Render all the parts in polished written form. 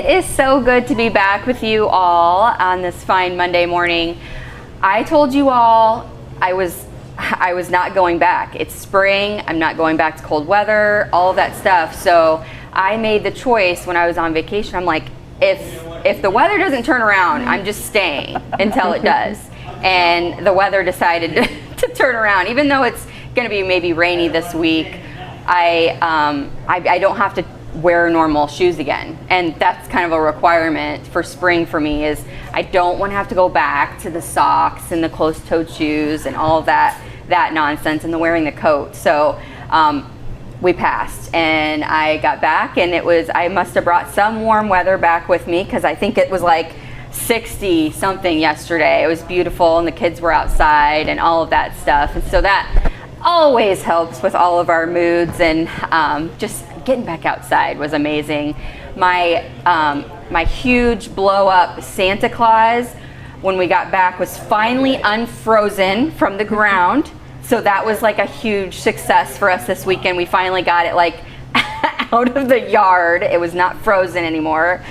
is so good to be back with you all on this fine Monday morning. I told you all I was not going back. It's spring. I'm not going back to cold weather, all of that stuff. So I made the choice when I was on vacation. I'm like, if the weather doesn't turn around, I'm just staying until it does. And the weather decided to turn around. Even though it's going to be maybe rainy this week, I don't have to wear normal shoes again. And that's kind of a requirement for spring for me, is I don't want to have to go back to the socks and the closed-toed shoes and all of that nonsense and the wearing the coat. So we passed, and I got back, and I must have brought some warm weather back with me, because I think it was like 60 something yesterday. It was beautiful, and the kids were outside and all of that stuff. And so that always helps with all of our moods, and just getting back outside was amazing. My huge blow up Santa Claus, when we got back, was finally unfrozen from the ground. So that was like a huge success for us this weekend. We finally got it like out of the yard. It was not frozen anymore,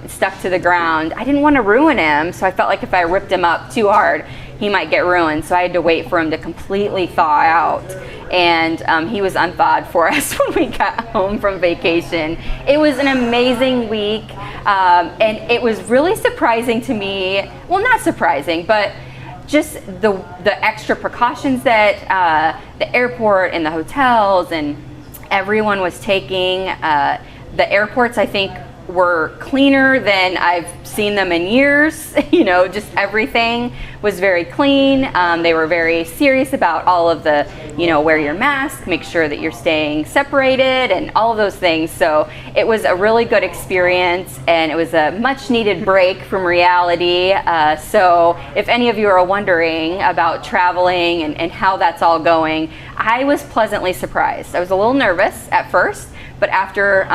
stuck to the ground. I didn't want to ruin him, so I felt like if I ripped him up too hard, he might get ruined. So I had to wait for him to completely thaw out. And he was unthawed for us when we got home from vacation. It was an amazing week, and it was really surprising to me. Well, not surprising, but just the extra precautions that the airport and the hotels and everyone was taking. The airports, I think, were cleaner than I've seen them in years. You know, just everything was very clean. They were very serious about all of the, wear your mask, make sure that you're staying separated, and all of those things. So it was a really good experience, and it was a much needed break from reality. So if any of you are wondering about traveling and how that's all going, I was pleasantly surprised. I was a little nervous at first, but after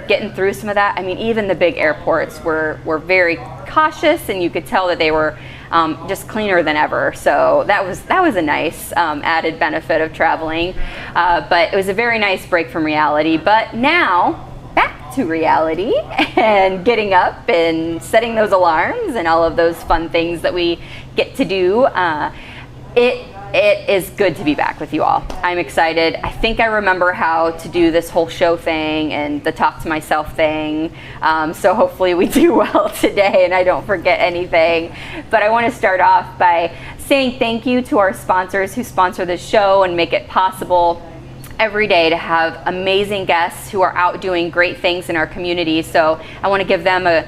getting through some of that, I mean, even the big airports were very cautious, and you could tell that they were just cleaner than ever. So that was a nice added benefit of traveling. But it was a very nice break from reality. But now, back to reality and getting up and setting those alarms and all of those fun things that we get to do. It is good to be back with you all. I'm excited. I think I remember how to do this whole show thing and the talk to myself thing. So hopefully we do well today and I don't forget anything. But I want to start off by saying thank you to our sponsors who sponsor this show and make it possible every day to have amazing guests who are out doing great things in our community. So I want to give them a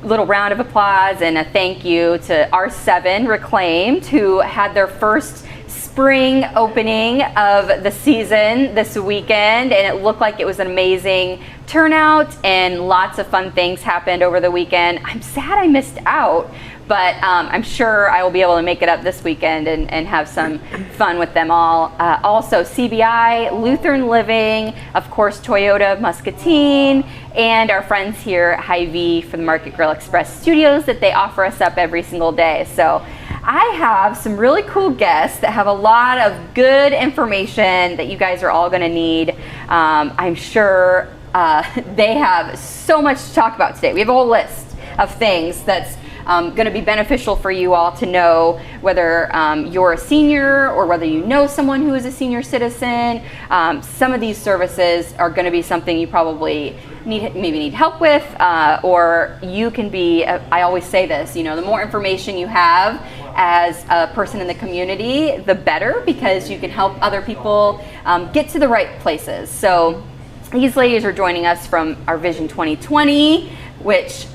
little round of applause and a thank you to R7 Reclaimed, who had their first spring opening of the season this weekend, and it looked like it was an amazing turnout and lots of fun things happened over the weekend. I'm sad I missed out, but I'm sure I will be able to make it up this weekend and have some fun with them all. Also CBI, Lutheran Living, of course Toyota Muscatine, and our friends here at Hy-Vee for the Market Grill Express Studios that they offer us up every single day. So I have some really cool guests that have a lot of good information that you guys are all going to need. I'm sure they have so much to talk about today. We have a whole list of things that's going to be beneficial for you all to know, whether you're a senior or whether you know someone who is a senior citizen. Some of these services are going to be something you probably need help with, or you can be, I always say this, the more information you have as a person in the community, the better, because you can help other people get to the right places. So these ladies are joining us from our Vision 2020, which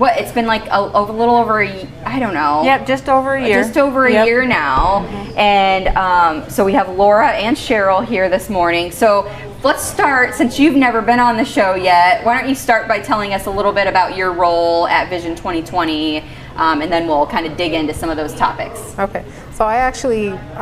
it's been like a little over I don't know. Yep, just over a year. Just over a year now. And so we have Laura and Cheryl here this morning. So let's start, since you've never been on the show yet, why don't you start by telling us a little bit about your role at Vision 2020, and then we'll kind of dig into some of those topics. Okay, so I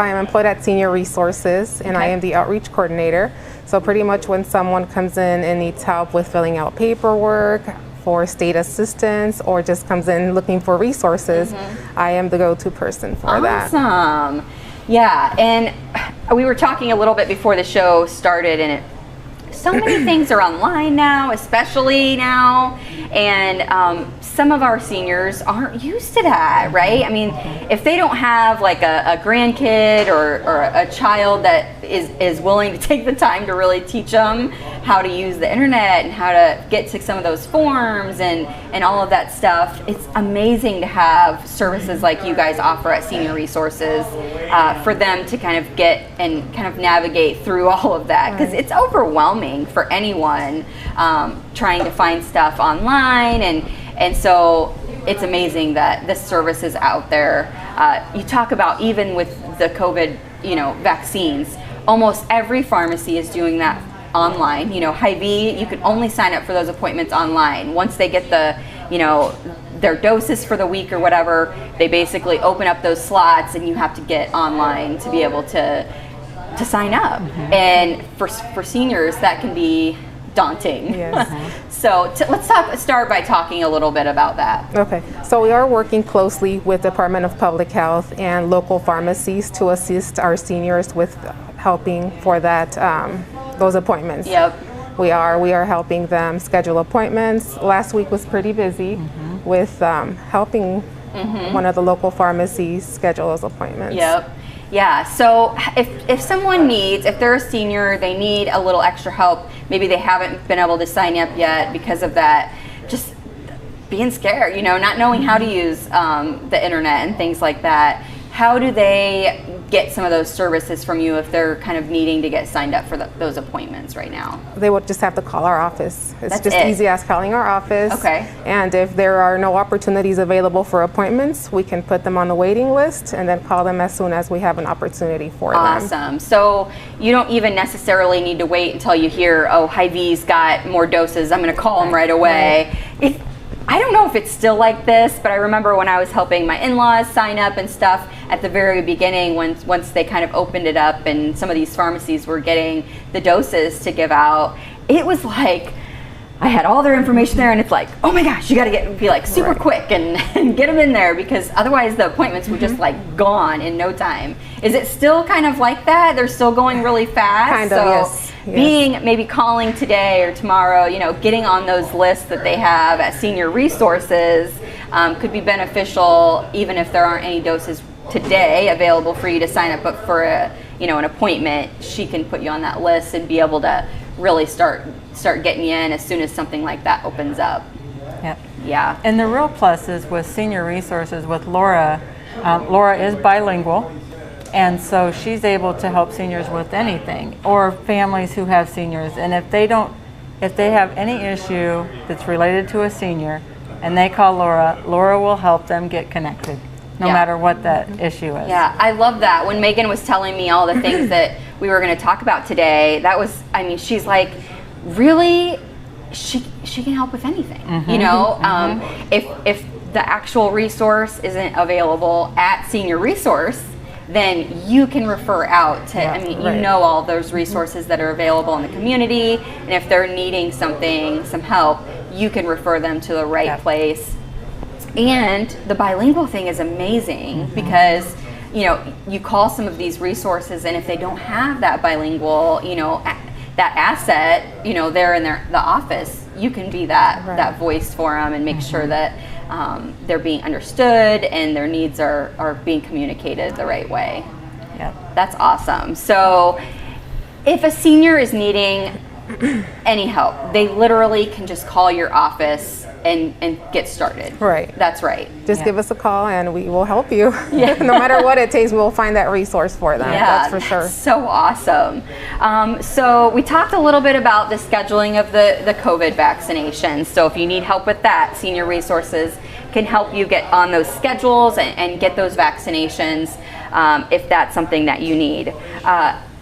am employed at Senior Resources, and I am the outreach coordinator. So pretty much when someone comes in and needs help with filling out paperwork, for state assistance, or just comes in looking for resources, I am the go-to person for that. Awesome. Yeah, and we were talking a little bit before the show started, and so many things are online now, especially now, and some of our seniors aren't used to that, right? I mean, if they don't have like a grandkid or a child that is willing to take the time to really teach them how to use the internet and how to get to some of those forms and all of that stuff, it's amazing to have services like you guys offer at Senior Resources for them to kind of get and kind of navigate through all of that, because it's overwhelming for anyone trying to find stuff online, and so it's amazing that this service is out there. You talk about even with the COVID, vaccines, almost every pharmacy is doing that online. Hy-Vee, you can only sign up for those appointments online. Once they get the, their doses for the week or whatever, they basically open up those slots and you have to get online to be able to sign up. And for seniors, that can be daunting. Yes. So let's start by talking a little bit about that. Okay, so we are working closely with Department of Public Health and local pharmacies to assist our seniors with helping for that those appointments. Yep. We are helping them schedule appointments. Last week was pretty busy with helping one of the local pharmacies schedule those appointments. Yep. Yeah, so if someone if they're a senior, they need a little extra help, maybe they haven't been able to sign up yet because of that, just being scared, not knowing how to use the internet and things like that, how do they get some of those services from you if they're kind of needing to get signed up for those appointments right now? They would just have to call our office. It's That's just it. easy as calling our office. Okay. And if there are no opportunities available for appointments, we can put them on the waiting list and then call them as soon as we have an opportunity for them. Awesome. So you don't even necessarily need to wait until you hear, oh, Hy-Vee's got more doses, I'm going to call them right away. I don't know if it's still like this, but I remember when I was helping my in-laws sign up and stuff at the very beginning, once they kind of opened it up and some of these pharmacies were getting the doses to give out, it was like I had all their information there, and it's like, oh my gosh, you got to be like super quick and get them in there, because otherwise the appointments were just like gone in no time. Is it still kind of like that? They're still going really fast? Kind of, yes. Being maybe calling today or tomorrow, getting on those lists that they have at Senior Resources could be beneficial, even if there aren't any doses today available for you to sign up. But for an appointment, she can put you on that list and be able to really start getting you in as soon as something like that opens up. Yep. Yeah. And the real plus is with Senior Resources with Laura. Laura is bilingual, and so she's able to help seniors with anything, or families who have seniors. And if they have any issue that's related to a senior and they call Laura, Laura will help them get connected, no matter what that issue is. Yeah, I love that. When Megan was telling me all the things that we were going to talk about today, that was, she's like, really, she can help with anything. If the actual resource isn't available at Senior Resource, then you can refer out to, all those resources that are available in the community, and if they're needing some help, you can refer them to the right place. And the bilingual thing is amazing because, you call some of these resources, and if they don't have that bilingual, that asset, there in the office, you can be that voice for them and make sure that they're being understood and their needs are being communicated the right way. Yeah. That's awesome. So if a senior is needing any help, they literally can just call your office and get started. Right. That's right. Just give us a call and we will help you. No matter what it takes, we'll find that resource for them. That's for sure. So awesome. So we talked a little bit about the scheduling of the COVID vaccinations. So if you need help with that, Senior Resources can help you get on those schedules and get those vaccinations if that's something that you need.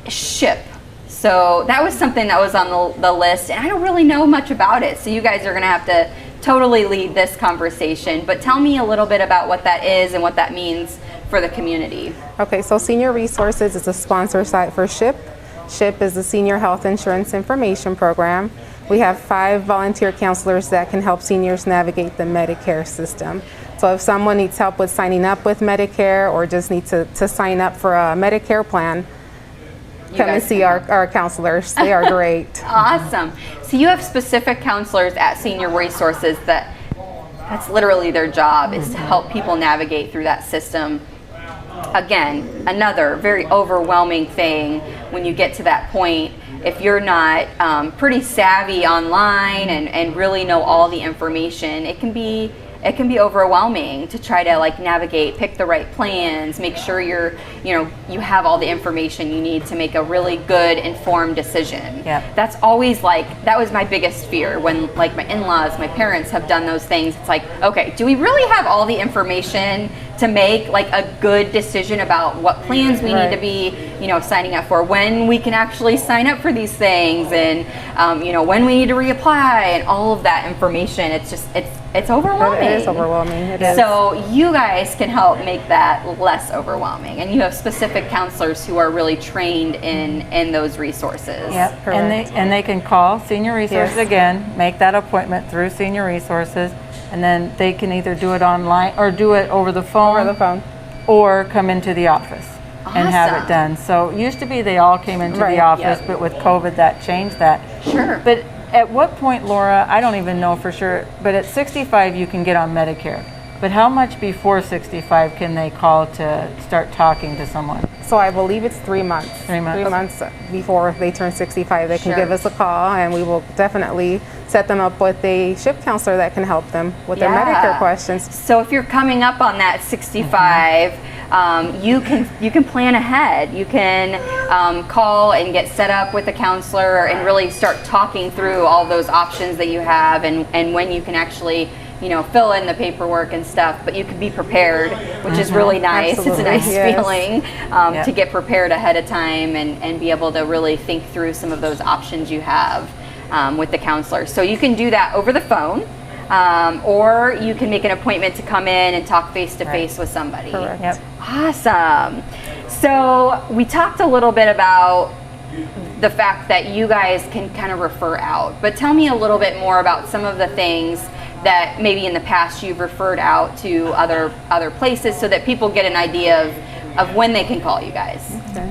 SHIP. So that was something that was on the list, and I don't really know much about it. So you guys are going to have to totally lead this conversation. But tell me a little bit about what that is and what that means for the community. Okay, so Senior Resources is a sponsor site for SHIP. SHIP is the Senior Health Insurance Information Program. We have 5 volunteer counselors that can help seniors navigate the Medicare system. So if someone needs help with signing up with Medicare or just needs to sign up for a Medicare plan, come and guys see can our counselors. They are great. Awesome. So you have specific counselors at Senior Resources that's literally their job, is to help people navigate through that system. Again, another very overwhelming thing when you get to that point. If you're not pretty savvy online and really know all the information, it can be overwhelming to try to like navigate, pick the right plans, make sure you have all the information you need to make a really good informed decision. Yeah. That's always that was my biggest fear when like my in-laws, my parents have done those things. It's like, okay, do we really have all the information to make like a good decision about what plans we need to be, signing up for, when we can actually sign up for these things, and when we need to reapply, and all of that information. It's overwhelming. It is overwhelming. It is. So you guys can help make that less overwhelming, and you have specific counselors who are really trained in those resources. Yep. Correct. And they can call Senior Resources Yes. again, make that appointment through Senior Resources, and then they can either do it online or do it over the phone. Over the phone. Or come into the office and have Awesome. it done. So it used to be they all came into Right. the office, Yep. but with COVID that changed that. Sure. But at what point, Laura, I don't even know for sure, but at 65 you can get on Medicare. But how much before 65 can they call to start talking to someone? So I believe it's 3 months. 3 months. 3 months before they turn 65, they can Sure. give us a call, and we will definitely set them up with a shift counselor that can help them with their Yeah. Medicare questions. So if you're coming up on that 65, you can plan ahead. You can call and get set up with a counselor and really start talking through all those options that you have, and when you can actually fill in the paperwork and stuff. But you can be prepared, which is really nice. Absolutely. It's a nice Yes. feeling Yep. to get prepared ahead of time and be able to really think through some of those options you have with the counselor. So you can do that over the phone. Or you can make an appointment to come in and talk face to face with somebody. Correct. Yep. Awesome. So we talked a little bit about the fact that you guys can kind of refer out, but tell me a little bit more about some of the things that maybe in the past you've referred out to other places, so that people get an idea of when they can call you guys. Okay.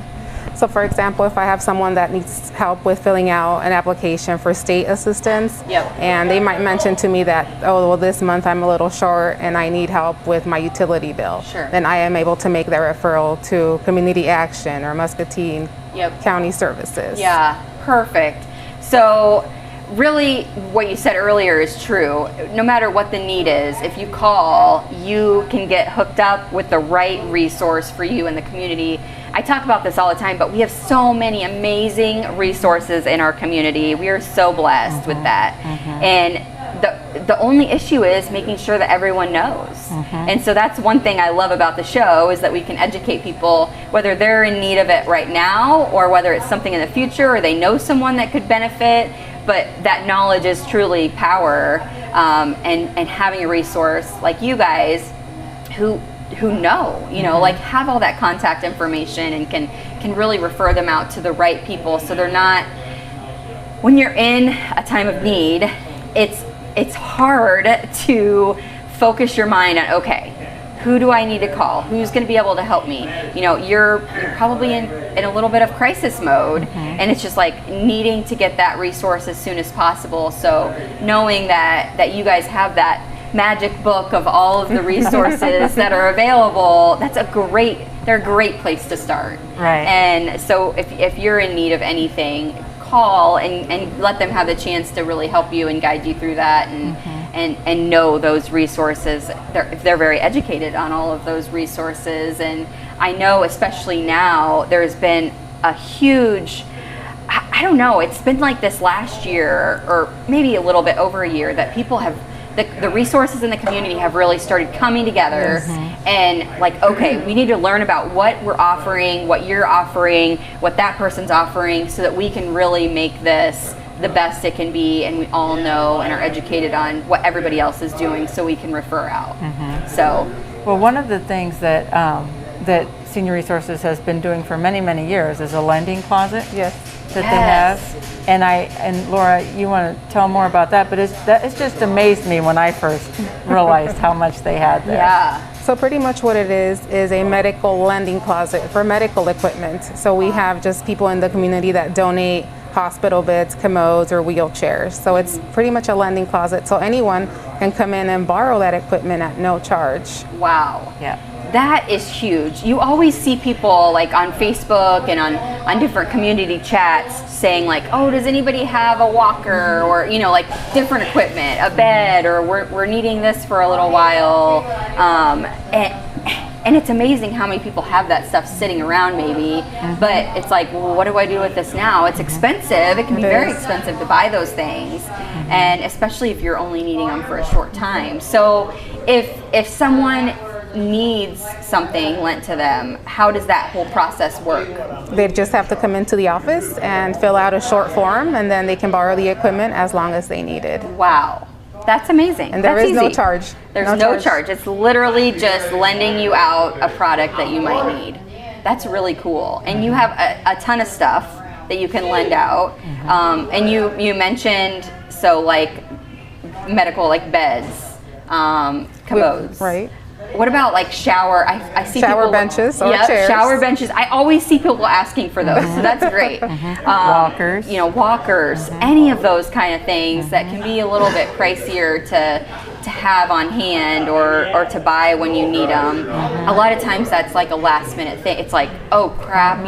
So for example, if I have someone that needs help with filling out an application for state assistance, Yep. and they might mention to me that, oh, well, this month I'm a little short and I need help with my utility bill, Sure. then I am able to make that referral to Community Action or Muscatine Yep. County Services. Yeah, perfect. So really what you said earlier is true. No matter what the need is, if you call, you can get hooked up with the right resource for you in the community. I talk about this all the time, but we have so many amazing resources in our community. We are so blessed with that. And the only issue is making sure that everyone knows. And so that's one thing I love about the show, is that we can educate people, whether they're in need of it right now or whether it's something in the future or they know someone that could benefit. But that knowledge is truly power, and having a resource like you guys who know, like have all that contact information and can really refer them out to the right people, so they're not, when you're in a time of need, it's hard to focus your mind on, okay, who do I need to call? Who's going to be able to help me? You're probably in a little bit of crisis mode, and it's just like needing to get that resource as soon as possible. So knowing that you guys have that magic book of all of the resources that are available, they're a great place to start. Right. And so if you're in need of anything, call and let them have the chance to really help you and guide you through that, and know those resources. They're very educated on all of those resources. And I know especially now there's been a huge, I don't know, it's been like this last year or maybe a little bit over a year that people have, the resources in the community have really started coming together and like, okay, we need to learn about what we're offering, what you're offering, what that person's offering, so that we can really make this the best it can be, and we all know and are educated on what everybody else is doing, so we can refer out. So, Well, one of the things that that Senior Resources has been doing for many, many years is a lending closet Yes. that Yes. they have. And Laura, you want to tell more about that? But it's just amazed me when I first realized how much they had there. yeah. So pretty much what it is a medical lending closet for medical equipment. So we have just people in the community that donate hospital beds, commodes, or wheelchairs. So it's pretty much a lending closet. So anyone can come in and borrow that equipment at no charge. Wow. Yeah. That is huge. You always see people like on Facebook and on different community chats saying like, oh, does anybody have a walker, or like different equipment, a bed, or we're needing this for a little while. And it's amazing how many people have that stuff sitting around maybe, but it's like, well, what do I do with this now? It's expensive. It can be very expensive to buy those things, and especially if you're only needing them for a short time. So if someone needs something lent to them, how does that whole process work? They just have to come into the office and fill out a short form, and then they can borrow the equipment as long as they need it. Wow. That's amazing. And there That's is no easy. charge. There's no charge. It's literally just lending you out a product that you might need. That's really cool. And you have a ton of stuff that you can lend out. And you mentioned, so like medical, like beds, commodes. Right. What about like shower? I see Shower people, benches or chairs. Shower benches. I always see people asking for those, so that's great. Walkers. Walkers. Any of those kind of things that can be a little bit pricier to have on hand or to buy when you need them. A lot of times that's like a last minute thing. It's like, oh crap,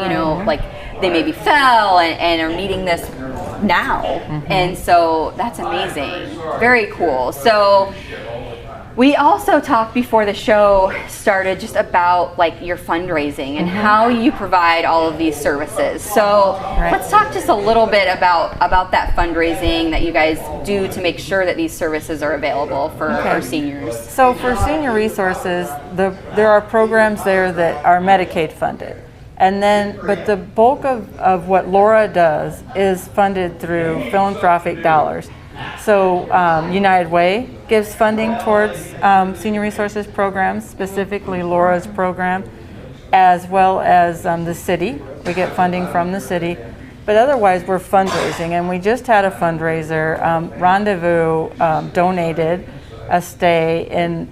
like they maybe fell and are needing this now, and so that's amazing. Very cool. So. We also talked before the show started just about like your fundraising and how you provide all of these services. So let's talk just a little bit about that fundraising that you guys do to make sure that these services are available for our seniors. So for senior resources, there are programs there that are Medicaid funded. And then, but the bulk of what Laura does is funded through philanthropic dollars. So United Way gives funding towards senior resources programs, specifically Laura's program, as well as the city. We get funding from the city, but otherwise we're fundraising. And we just had a fundraiser. Rendezvous donated a stay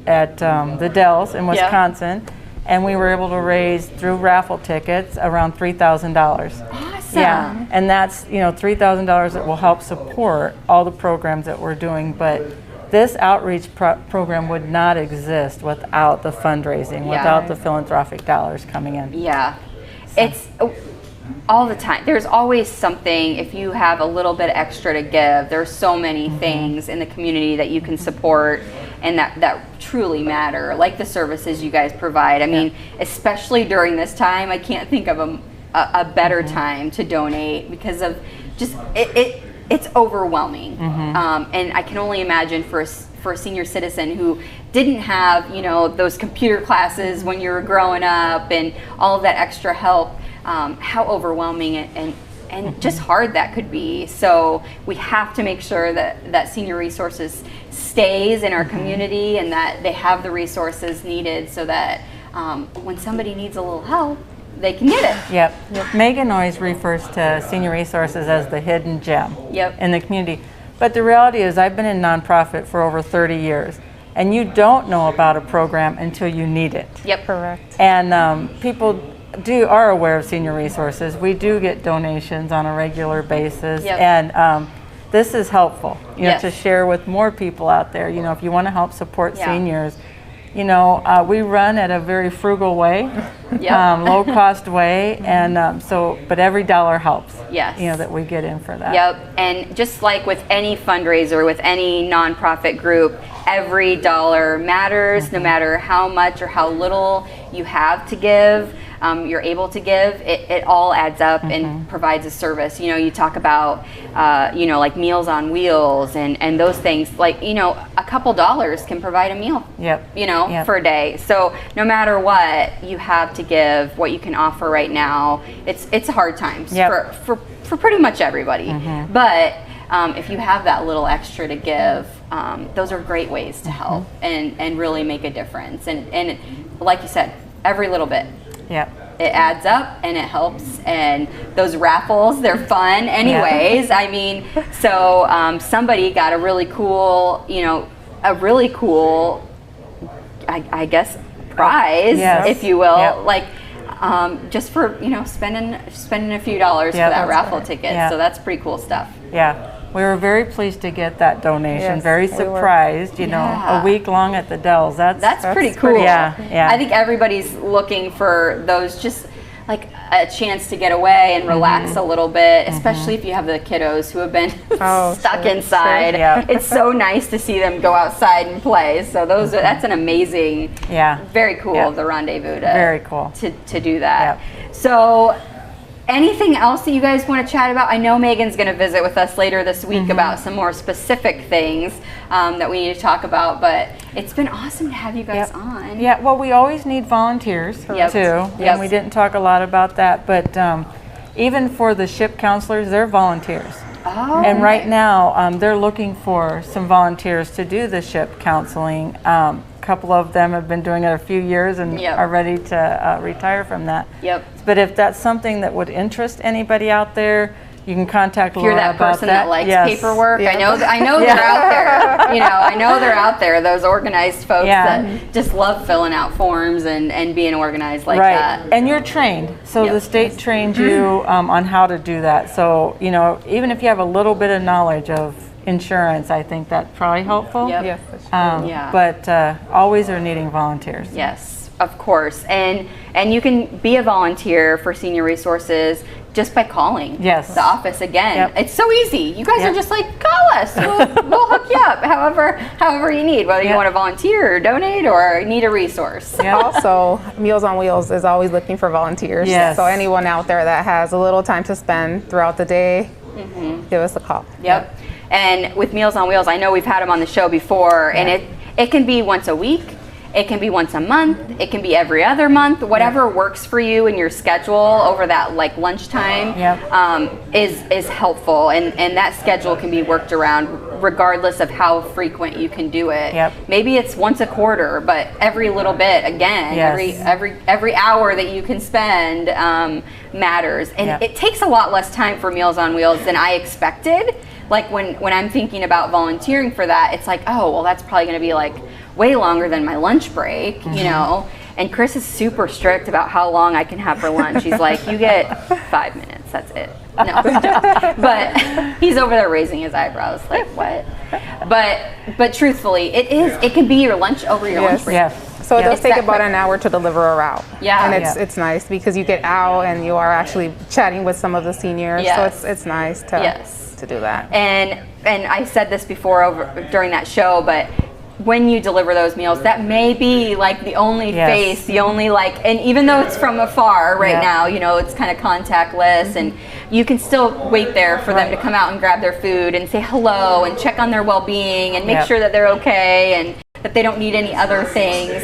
at the Dells in Wisconsin, and we were able to raise through raffle tickets around $3,000. Yeah, and that's $3,000 that will help support all the programs that we're doing. But this outreach program would not exist without the fundraising, without the philanthropic dollars coming in. Yeah, it's all the time. There's always something. If you have a little bit extra to give, there's so many things in the community that you can support and that truly matter, like the services you guys provide. I mean, especially during this time, I can't think of a better time to donate because of just it's overwhelming. And I can only imagine for a senior citizen who didn't have those computer classes when you were growing up and all of that extra help, how overwhelming and just hard that could be. So we have to make sure that senior resources stays in our community and that they have the resources needed so that when somebody needs a little help, they can get it. Yep. Megan always refers to senior resources as the hidden gem in the community. But the reality is I've been in nonprofit for over 30 years, and you don't know about a program until you need it. Yep. Correct. And people are aware of senior resources. We do get donations on a regular basis, and this is helpful to share with more people out there. If you want to help support seniors, we run at a very frugal way, low cost way, and but every dollar helps. Yes. That we get in for that. Yep. And just like with any fundraiser, with any nonprofit group, every dollar matters, no matter how much or how little you have to give. You're able to give, it all adds up and provides a service. You talk about, like Meals on Wheels and those things, like, a couple dollars can provide a meal, for a day. So no matter what, you have to give what you can offer right now. It's hard times for pretty much everybody. But if you have that little extra to give, those are great ways to help and really make a difference. And like you said, every little bit. It adds up and it helps, and those raffles, they're fun anyways. I mean, so somebody got a really cool, I guess prize, Yes. if you will, Yep. like just for spending a few dollars for that raffle ticket. Yeah. So that's pretty cool stuff. Yeah, we were very pleased to get that donation. Yes, Very we were. surprised, you know, Yeah. a week long at the Dells. That's pretty cool. Yeah, yeah. I think everybody's looking for those, just like a chance to get away and relax a little bit, especially if you have the kiddos who have been stuck sure, inside. sure. Yeah. It's so nice to see them go outside and play. So that's an amazing, very cool Yeah. of the rendezvous Very cool. to do that. So anything else that you guys want to chat about? I know Megan's going to visit with us later this week about some more specific things that we need to talk about, but it's been awesome to have you guys on. Yeah, well, we always need volunteers Yep. too, Yep. and we didn't talk a lot about that, but even for the ship counselors, they're volunteers. Oh, And right now, they're looking for some volunteers to do the ship counseling. A couple of them have been doing it a few years and Yep. are ready to retire from that. Yep. But if that's something that would interest anybody out there, you can contact If you're Laura that about person that likes Yes. paperwork, Yeah. I know they're out there. You know, I know they're out there. Those organized folks Yeah. that just love filling out forms and being organized like Right, that. and you're trained. So Yep. the state trained you on how to do that. So, you know, even if you have a little bit of knowledge of insurance, I think that's probably helpful. Yep. Yes, for sure. Yeah. But always are needing volunteers. Yes, of course. And you can be a volunteer for Senior Resources just by calling Yes. the office again. Yep. It's so easy. You guys Yep. are just like, call us. We'll hook you up however you need, whether you Yep. want to volunteer or donate or need a resource. Yeah. Also, Meals on Wheels is always looking for volunteers. Yes. So anyone out there that has a little time to spend throughout the day, give us a call. Yep. And with Meals on Wheels, I know we've had them on the show before, and it can be once a week, it can be once a month, it can be every other month, whatever works for you in your schedule over that like lunchtime is helpful, and that schedule can be worked around regardless of how frequent you can do it. Yep. Maybe it's once a quarter, but every little bit again, Yes. every hour that you can spend matters, and Yep. it takes a lot less time for Meals on Wheels than I expected. Like when I'm thinking about volunteering for that, it's like, oh, well, that's probably going to be like way longer than my lunch break, you know? And Chris is super strict about how long I can have for lunch. He's like, you get 5 minutes, that's it. No, but he's over there raising his eyebrows, like, what? But truthfully, it can be your lunch over your lunch break. Yes. So it Yeah. does take It's that about quick. an hour to deliver a route. Yeah. And Yeah. it's nice because you get out and you are actually chatting with some of the seniors. Yes. So it's nice to Yes. to do that. And I said this before during that show, but when you deliver those meals, that may be like the only Yes. face, the only like, and even though it's from afar right Yeah. now, you know, it's kind of contactless, and you can still wait there for them to come out and grab their food and say hello and check on their well-being and make Yep. sure that they're okay and that they don't need any other things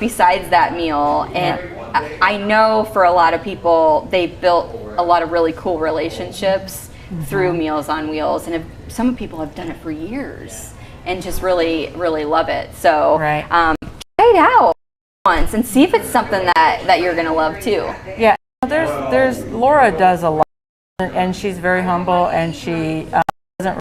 besides that meal. And I know for a lot of people, they built a lot of really cool relationships through Meals on Wheels, and some people have done it for years and just really, really love it. So Right. try it out once and see if it's something that you're gonna love too. Yeah, there's Laura does a lot, and she's very humble, and she doesn't.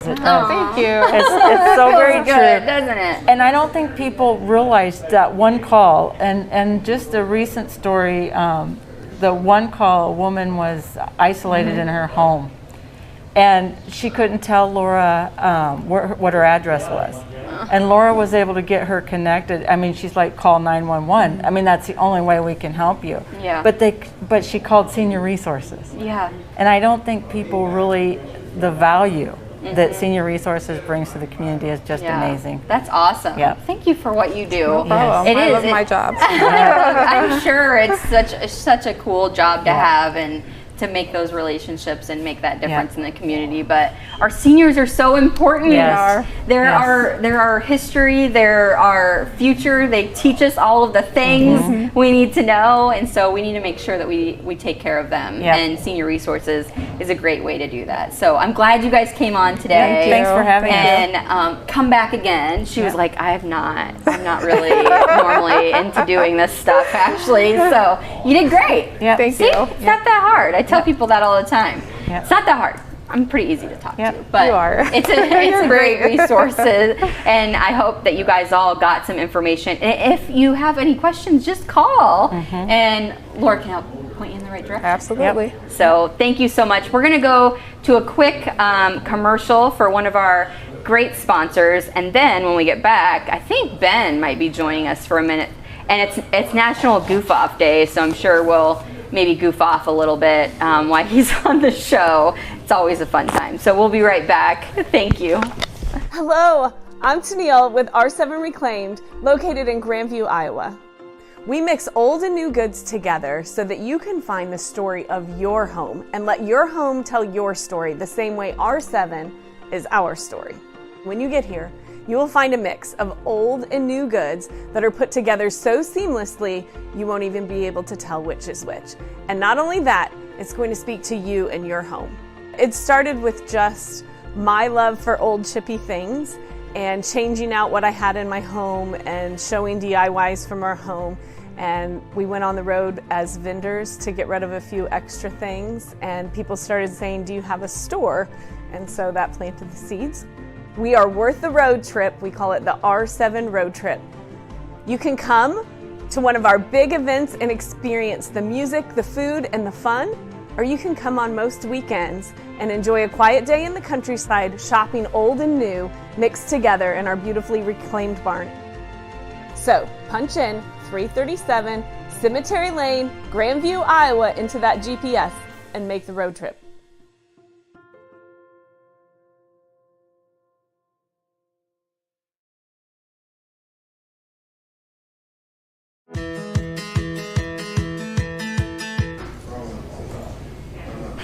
Thank you. It's so very Feels good, true. doesn't it? And I don't think people realize that one call, and just a recent story, the one call, a woman was isolated in her home, and she couldn't tell Laura what her address was. And Laura was able to get her connected. I mean, she's like, call 911. I mean, that's the only way we can help you. Yeah. But she called Senior Resources. Yeah. And I don't think people really, the value that Senior Resources brings to the community is just amazing. That's awesome. Yeah. Thank you for what you do. No problem. It I is. love my job. I'm sure it's such a cool job to have and to make those relationships and make that difference in the community. But our seniors are so important. Yes. They're Yes. they're our history, they're our future. They teach us all of the things we need to know, and so we need to make sure that we take care of them. Yeah. And Senior Resources is a great way to do that. So I'm glad you guys came on today. Thanks for having us. And come back again. She was like, I'm not really normally into doing this stuff, actually. So you did great. Yeah. Thank See, you. it's not that hard. I tell people that all the time. Yeah. It's not that hard. I'm pretty easy to talk Yep, to, but you are. it's a great resource, and I hope that you guys all got some information. And if you have any questions, just call, and Laura can help point you in the right direction. Absolutely. Yep. So thank you so much. We're going to go to a quick commercial for one of our great sponsors, and then when we get back, I think Ben might be joining us for a minute. And it's National Goof Off Day, so I'm sure we'll maybe goof off a little bit while he's on the show. It's always a fun time. So we'll be right back. Thank you. Hello, I'm Tennille with R7 Reclaimed, located in Grandview, Iowa. We mix old and new goods together so that you can find the story of your home and let your home tell your story the same way R7 is our story. When you get here, you will find a mix of old and new goods that are put together so seamlessly you won't even be able to tell which is which. And not only that, it's going to speak to you and your home. It started with just my love for old chippy things and changing out what I had in my home and showing DIYs from our home. And we went on the road as vendors to get rid of a few extra things, and people started saying, "Do you have a store?" And so that planted the seeds. We are worth the road trip. We call it the R7 Road Trip. You can come to one of our big events and experience the music, the food, and the fun, or you can come on most weekends and enjoy a quiet day in the countryside shopping old and new mixed together in our beautifully reclaimed barn. So punch in 337 Cemetery Lane, Grandview, Iowa into that GPS and make the road trip.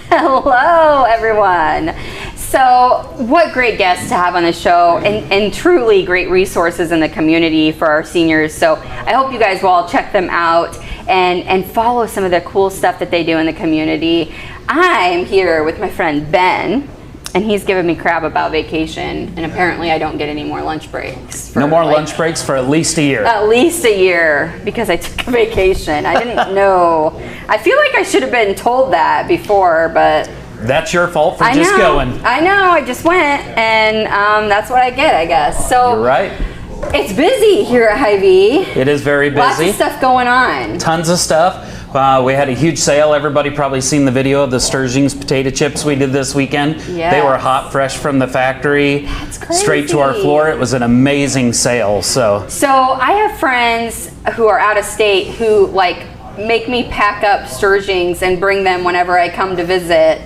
Hello, everyone. So, what great guests to have on the show, and truly great resources in the community for our seniors. So, I hope you guys will all check them out and follow some of the cool stuff that they do in the community. I'm here with my friend Ben, and he's giving me crap about vacation, and apparently I don't get any more lunch breaks. No more lunch breaks for at least a year. At least a year, because I took a vacation. I didn't know. I feel like I should have been told that before, but That's your fault for just going. I know, I just went, and that's what I get, I guess. So You're right. it's busy here at Hy-Vee. It is very busy. Lots of stuff going on. Tons of stuff. We had a huge sale. Everybody probably seen the video of the Sturging's potato chips we did this weekend. Yes. They were hot, fresh from the factory. That's crazy. Straight to our floor. It was an amazing sale. So I have friends who are out of state who make me pack up Sturging's and bring them whenever I come to visit.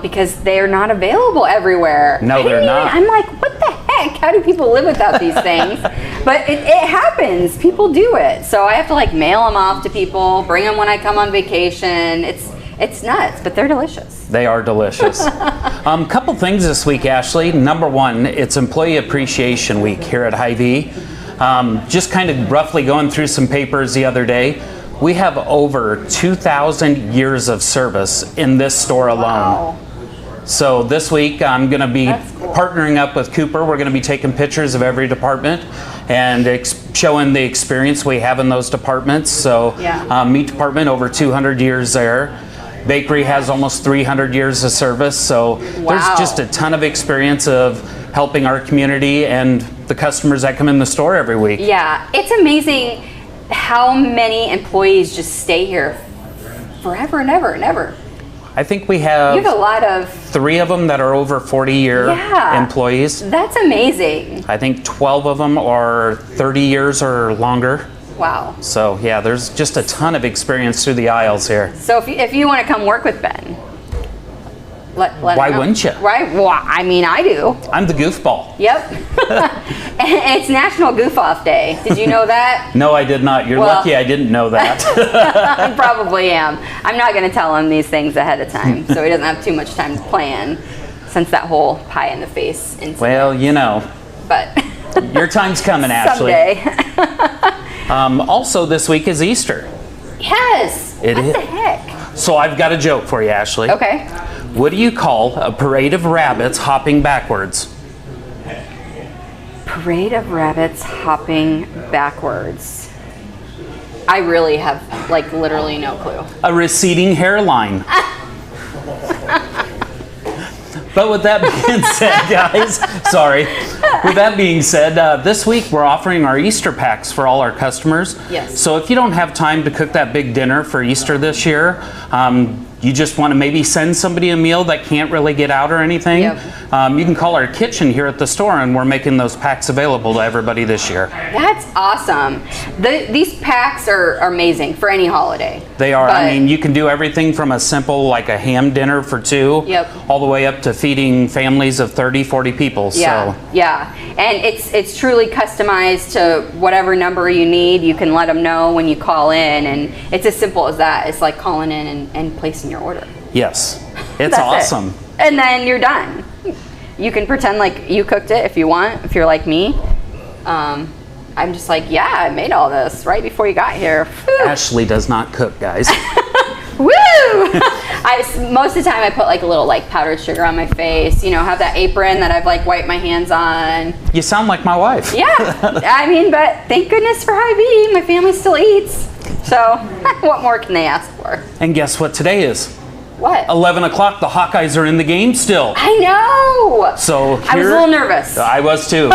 Because they're not available everywhere. No, they're not. I'm like, what the heck? How do people live without these things? But it happens. People do it. So I have to mail them off to people, bring them when I come on vacation. It's nuts, but they're delicious. they are delicious. Couple things this week, Ashley. Number one, it's Employee Appreciation Week here at Hy-Vee. Just kind of roughly going through some papers the other day. We have over 2,000 years of service in this store alone. Wow. So this week I'm going to be That's cool. partnering up with Cooper. We're going to be taking pictures of every department and showing the experience we have in those departments. So Yeah. meat department, over 200 years there. Bakery has almost 300 years of service. So Wow. there's just a ton of experience of helping our community and the customers that come in the store every week. Yeah, it's amazing how many employees just stay here forever and ever and ever. I think we have You have a lot of, 3 of them that are over 40-year Yeah. employees. that's amazing. I think 12 of them are 30 years or longer. Wow. So yeah, there's just a ton of experience through the aisles here. So if you want to come work with Ben, let Why him know. wouldn't you? Right? Well, I mean, I do. I'm the goofball. Yep. It's National Goof Off Day. Did you know that? No, I did not. You're Well- lucky I didn't know that. I probably am. I'm not going to tell him these things ahead of time, so he doesn't have too much time to plan, since that whole pie in the face incident. Well, you know, But your time's coming, Ashley. someday. Also this week is Easter. Yes. It what is. the heck? So I've got a joke for you, Ashley. Okay. What do you call a parade of rabbits hopping backwards? Parade of rabbits hopping backwards. I really have literally no clue. A receding hairline. But with that being said, guys, sorry. With that being said, this week we're offering our Easter packs for all our customers. Yes. So if you don't have time to cook that big dinner for Easter this year, you just want to maybe send somebody a meal that can't really get out or anything, Yep. You can call our kitchen here at the store, and we're making those packs available to everybody this year. That's awesome. These packs are amazing for any holiday. They are. I But- mean, you can do everything from a simple, like a ham dinner for two, Yep. all the way up to feeding families of 30, 40 people. Yeah, So yeah, and it's truly customized to whatever number you need. You can let them know when you call in, and it's as simple as that. It's like calling in and placing your order. yes, it's That's awesome. it. And then you're done. You can pretend like you cooked it if you want, if you're like me. I'm just like, yeah, I made all this right before you got here. Whew. Ashley does not cook, guys. Woo! Most of the time I put like a little like powdered sugar on my face, you know, have that apron that I've like wiped my hands on. You sound like my wife. Yeah, I mean, but thank goodness for Hy-Vee, my family still eats. So what more can they ask for? And guess what today is? What? 11 o'clock, the Hawkeyes are in the game still. I know! So I was a little nervous. I was too.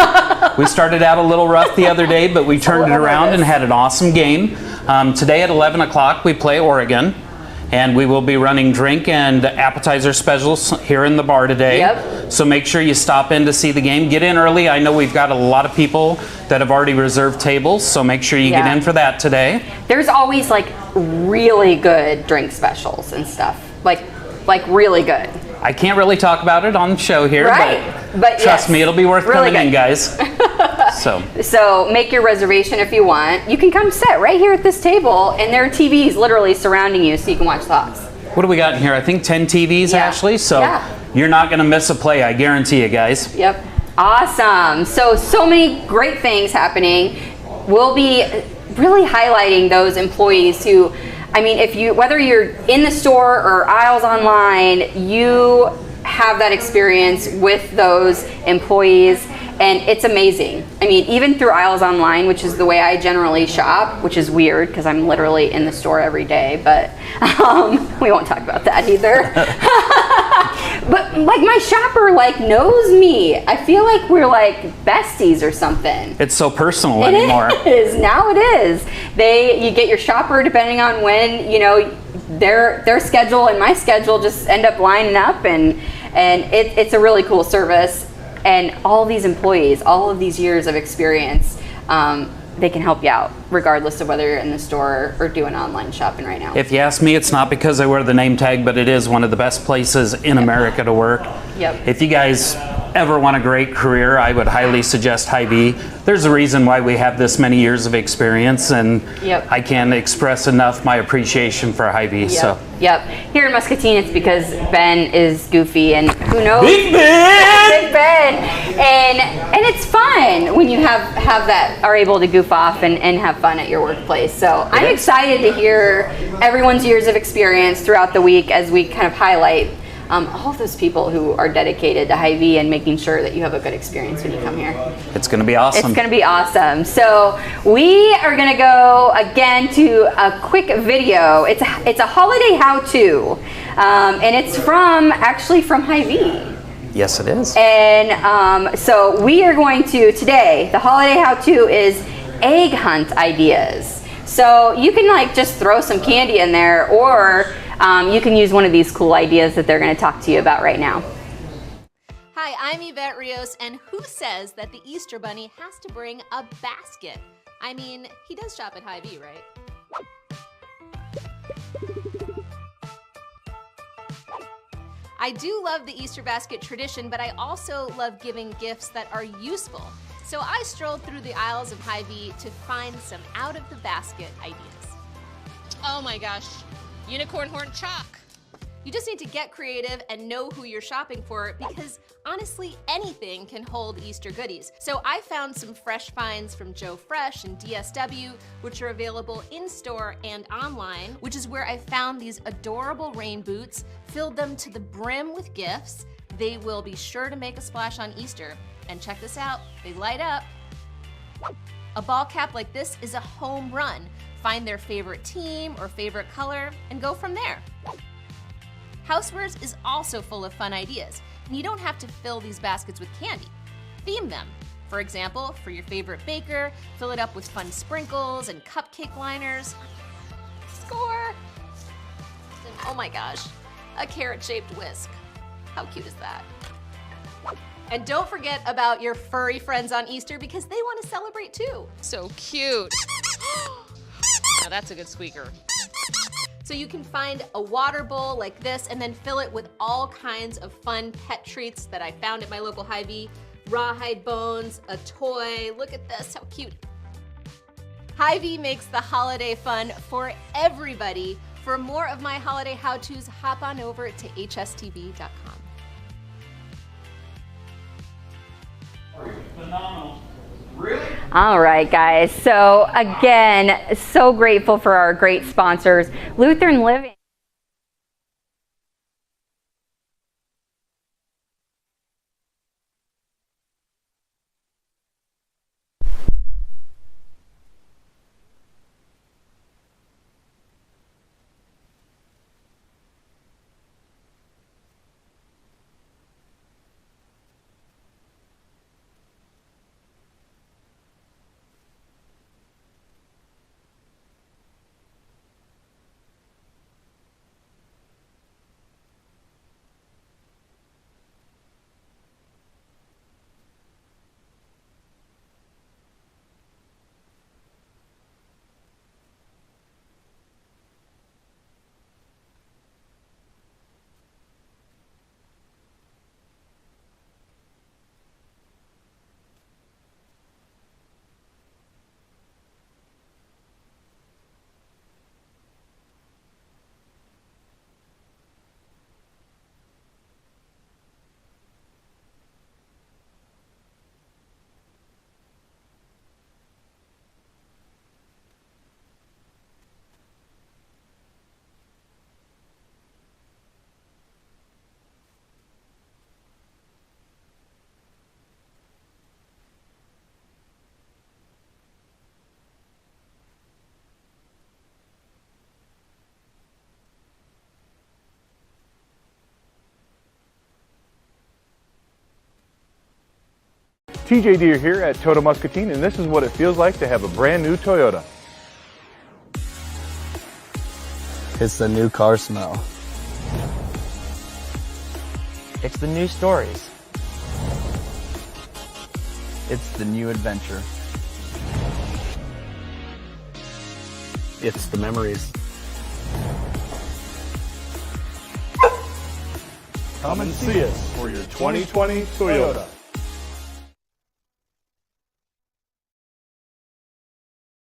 We started out a little rough the other day, but we turned it little around and nervous. had an awesome game. Today at 11 o'clock, we play Oregon. And we will be running drink and appetizer specials here in the bar today. Yep. So make sure you stop in to see the game. Get in early. I know we've got a lot of people that have already reserved tables, so make sure you get Yeah. in for that today. There's always like really good drink specials and stuff. Like really good. I can't really talk about it on the show here, Right. But trust yes, me, it'll be worth really coming in, good. guys. So make your reservation if you want. You can come sit right here at this table, and there are TVs literally surrounding you so you can watch the Hawks. What do we got in here? I think 10 TVs, Yeah. Ashley. So Yeah. you're not going to miss a play, I guarantee you, guys. Yep. Awesome. So many great things happening. We'll be really highlighting those employees who, I mean, whether you're in the store or aisles online, you have that experience with those employees, and it's amazing. I mean, even through aisles online, which is the way I generally shop, which is weird because I'm literally in the store every day, but we won't talk about that either. But like my shopper like knows me. I feel like we're like besties or something. It's so personal anymore. It is. Now it is. You get your shopper depending on when, you know, their schedule and my schedule just end up lining up, and it's a really cool service. And all these employees, all of these years of experience, they can help you out regardless of whether you're in the store or doing online shopping right now. If you ask me, it's not because I wear the name tag, but it is one of the best places in America to work. Yep. If you guys ever want a great career, I would highly suggest Hy-Vee. There's a reason why we have this many years of experience, and Yep. I can't express enough my appreciation for Hy-Vee. So. Yep. Here in Muscatine, it's because Ben is goofy, and who knows? Big Ben! Big Ben! And it's fun when you have that, are able to goof off and have fun at your workplace. So I'm excited to hear everyone's years of experience throughout the week as we kind of highlight all of those people who are dedicated to Hy-Vee and making sure that you have a good experience when you come here. It's going to be awesome. It's going to be awesome. So we are going to go again to a quick video. It's a holiday how-to, and it's actually from Hy-Vee. Yes, it is. And so we are going to today. The holiday how-to is egg hunt ideas. So you can like just throw some candy in there, or you can use one of these cool ideas that they're going to talk to you about right now. Hi, I'm Yvette Rios, and who says that the Easter Bunny has to bring a basket? I mean, he does shop at Hy-Vee, right? I do love the Easter basket tradition, but I also love giving gifts that are useful. So I strolled through the aisles of Hy-Vee to find some out-of-the-basket ideas. Oh my gosh, unicorn horn chalk. You just need to get creative and know who you're shopping for, because honestly, anything can hold Easter goodies. So I found some fresh finds from Joe Fresh and DSW, which are available in-store and online, which is where I found these adorable rain boots, filled them to the brim with gifts. They will be sure to make a splash on Easter. And check this out, they light up. A ball cap like this is a home run. Find their favorite team or favorite color and go from there. Housewares is also full of fun ideas. And you don't have to fill these baskets with candy. Theme them. For example, for your favorite baker, fill it up with fun sprinkles and cupcake liners. Score! And oh my gosh, a carrot-shaped whisk. How cute is that? And don't forget about your furry friends on Easter because they want to celebrate too. So cute. Now that's a good squeaker. So you can find a water bowl like this and then fill it with all kinds of fun pet treats that I found at my local Hy-Vee. Rawhide bones, a toy, look at this, how cute. Hy-Vee makes the holiday fun for everybody. For more of my holiday how-tos, hop on over to hstv.com. Phenomenal. Really? All right, guys. So again, so grateful for our great sponsors, Lutheran Living. TJ Deere here at Toyota Muscatine, and this is what it feels like to have a brand new Toyota. It's the new car smell. It's the new stories. It's the new adventure. It's the memories. Come and see us for your 2020 Toyota.